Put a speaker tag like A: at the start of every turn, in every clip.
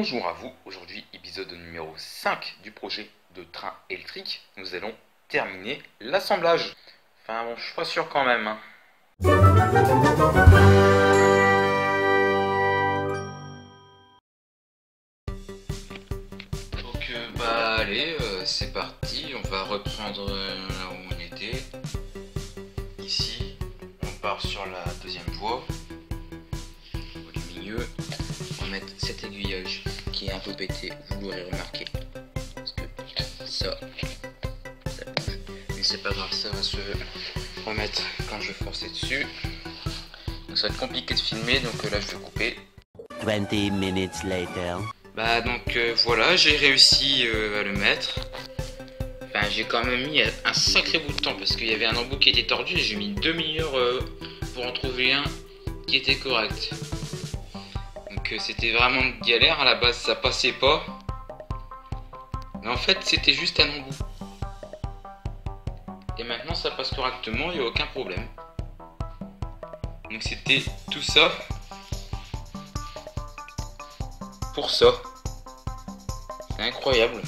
A: Bonjour à vous, aujourd'hui épisode numéro 5 du projet de train électrique. Nous allons terminer l'assemblage. Enfin bon, je suis pas sûr quand même. Donc allez, c'est parti, on va reprendre là où on était. Ici, on part sur la deuxième voie. Au milieu, on va mettre cet aiguillage qui est un peu pété, vous l'aurez remarqué. Parce que ça bouge. Mais c'est pas grave, ça va se remettre quand je vais forcer dessus. Donc ça va être compliqué de filmer, donc là je vais couper.
B: 20 minutes later.
A: Bah donc voilà, j'ai réussi à le mettre. Enfin j'ai quand même mis un sacré bout de temps parce qu'il y avait un embout qui était tordu et j'ai mis 1/2 heure pour en trouver un qui était correct. Donc c'était vraiment une galère, à la base ça passait pas. Mais en fait c'était juste un embout. Et maintenant ça passe correctement, il n'y a aucun problème. Donc c'était tout ça pour ça. C'est incroyable.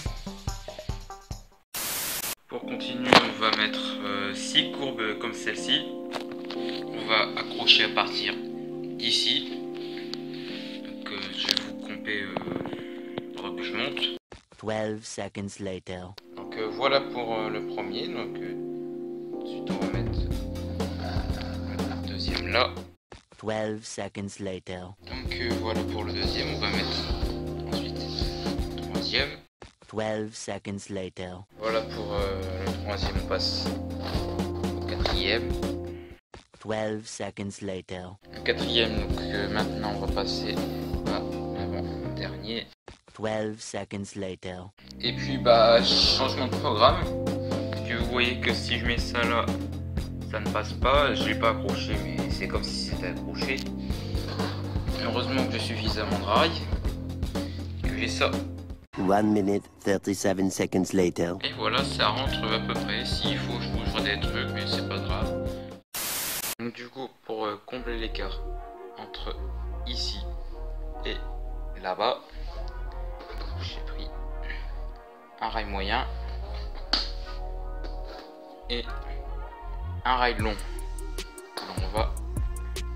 A: Pour continuer, on va mettre 6 courbes comme celle-ci. On va accrocher à partir d'ici. Donc je vais vous compter pendant que je monte.
B: 12 seconds later.
A: Donc voilà pour le premier. Donc ensuite on va mettre le deuxième là.
B: 12 seconds later.
A: Donc voilà pour le deuxième. On va mettre ensuite le troisième.
B: 12 seconds later.
A: Voilà pour le troisième, on passe au quatrième.
B: 12 seconds later.
A: Le quatrième, donc maintenant on va passer à l'avant-dernier.
B: 12 seconds later.
A: Et puis bah changement de programme. Parce que vous voyez que si je mets ça là, ça ne passe pas. Je l'ai pas accroché, mais c'est comme si c'était accroché. Heureusement que j'ai suffisamment de rails. Que j'ai ça.
B: 1 minute 37 seconds later.
A: Et voilà, ça rentre à peu près. S'il faut, je bougerai des trucs, mais c'est pas grave. Donc du coup, pour combler l'écart entre ici et là-bas, j'ai pris un rail moyen et un rail long. Donc on va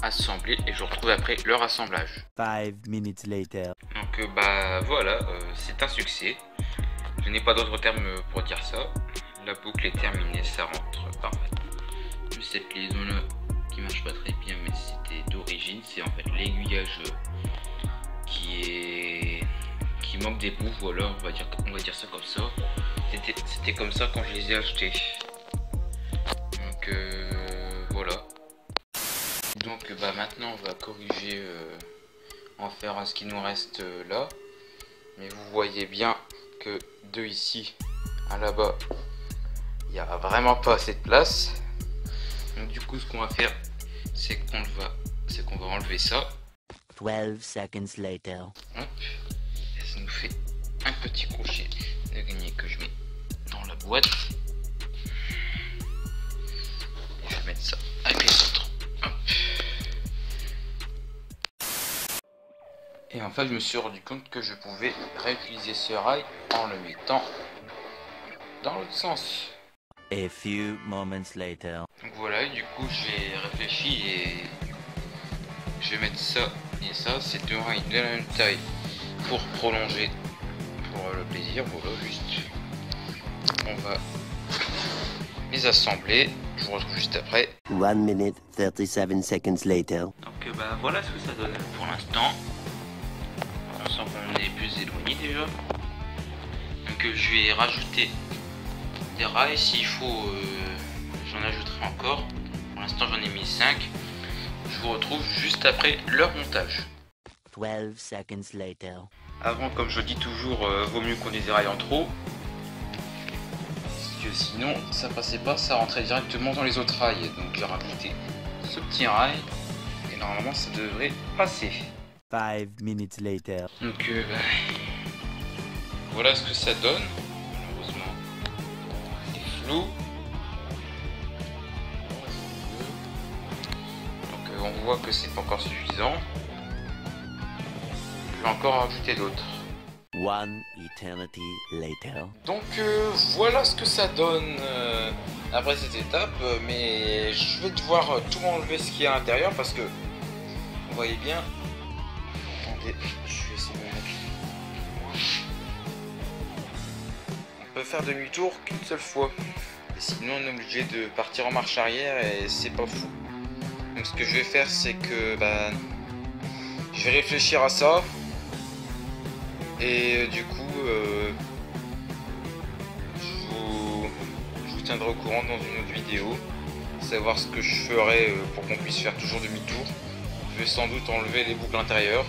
A: assembler et je retrouve après leur assemblage.
B: 5 minutes later.
A: Donc bah voilà, c'est un succès. Je n'ai pas d'autres termes pour dire ça. La boucle est terminée, ça rentre parfait. Juste cette liaison là qui marche pas très bien, mais c'était d'origine. C'est en fait l'aiguillage qui manque des bouts. Voilà, on va dire ça comme ça. C'était comme ça quand je les ai achetés. Donc voilà. Donc bah maintenant on va corriger, en faire ce qui nous reste là. Mais vous voyez bien que de ici à là-bas, il n'y a vraiment pas assez de place. Donc du coup ce qu'on va faire, c'est qu'on va enlever ça.
B: 12 seconds later.
A: Hop. Et ça nous fait un petit crochet de gagné que je mets dans la boîte. Et je vais mettre ça avec les autres. Hop. Et en fait je me suis rendu compte que je pouvais réutiliser ce rail en le mettant dans l'autre sens.
B: A few moments later.
A: Donc voilà, et du coup j'ai réfléchi et je vais mettre ça et ça, c'est deux rails de la même taille pour prolonger pour le plaisir. Voilà, juste on va les assembler. Je vous retrouve juste après.
B: 1 minute 37 seconds later.
A: Donc bah voilà ce que ça donne pour l'instant. On sent qu'on est plus éloigné déjà. Donc je vais rajouter des rails, s'il faut j'en ajouterai encore. Pour l'instant j'en ai mis 5. Je vous retrouve juste après leur montage.
B: 12 seconds later.
A: Avant, comme je dis toujours, vaut mieux qu'on ait des rails en trop. Parce que sinon ça passait pas, ça rentrait directement dans les autres rails. Donc j'ai rajouté ce petit rail et normalement ça devrait passer.
B: 5 minutes later.
A: Donc voilà ce que ça donne. Malheureusement c'est flou. Donc on voit que c'est pas encore suffisant. Je vais encore rajouter d'autres.
B: One eternity later.
A: Donc voilà ce que ça donne après cette étape, mais je vais devoir tout enlever ce qu'il y a à l'intérieur parce que vous voyez bien. Attendez, je vais essayer de me mettre. On peut faire demi-tour qu'une seule fois, et sinon on est obligé de partir en marche arrière et c'est pas fou. Donc ce que je vais faire, c'est que je vais réfléchir à ça. Et du coup, je vous tiendrai au courant dans une autre vidéo, savoir ce que je ferai pour qu'on puisse faire toujours demi-tour. Je vais sans doute enlever les boucles intérieures,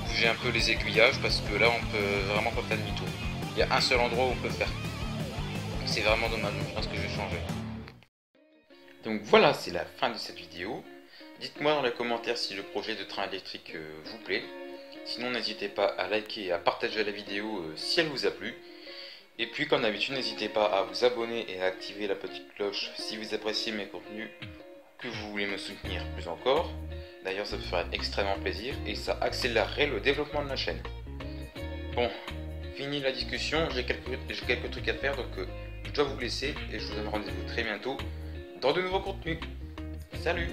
A: bouger un peu les aiguillages parce que là on peut vraiment pas faire demi-tour. Il y a un seul endroit où on peut faire. C'est vraiment dommage, je pense que je vais changer. Donc voilà, c'est la fin de cette vidéo. Dites-moi dans les commentaires si le projet de train électrique vous plaît. Sinon n'hésitez pas à liker et à partager la vidéo si elle vous a plu. Et puis comme d'habitude n'hésitez pas à vous abonner et à activer la petite cloche si vous appréciez mes contenus, que vous voulez me soutenir plus encore. D'ailleurs ça me ferait extrêmement plaisir et ça accélérerait le développement de la chaîne. Bon, fini la discussion, j'ai quelques trucs à faire donc je dois vous laisser et je vous donne rendez-vous très bientôt dans de nouveaux contenus. Salut!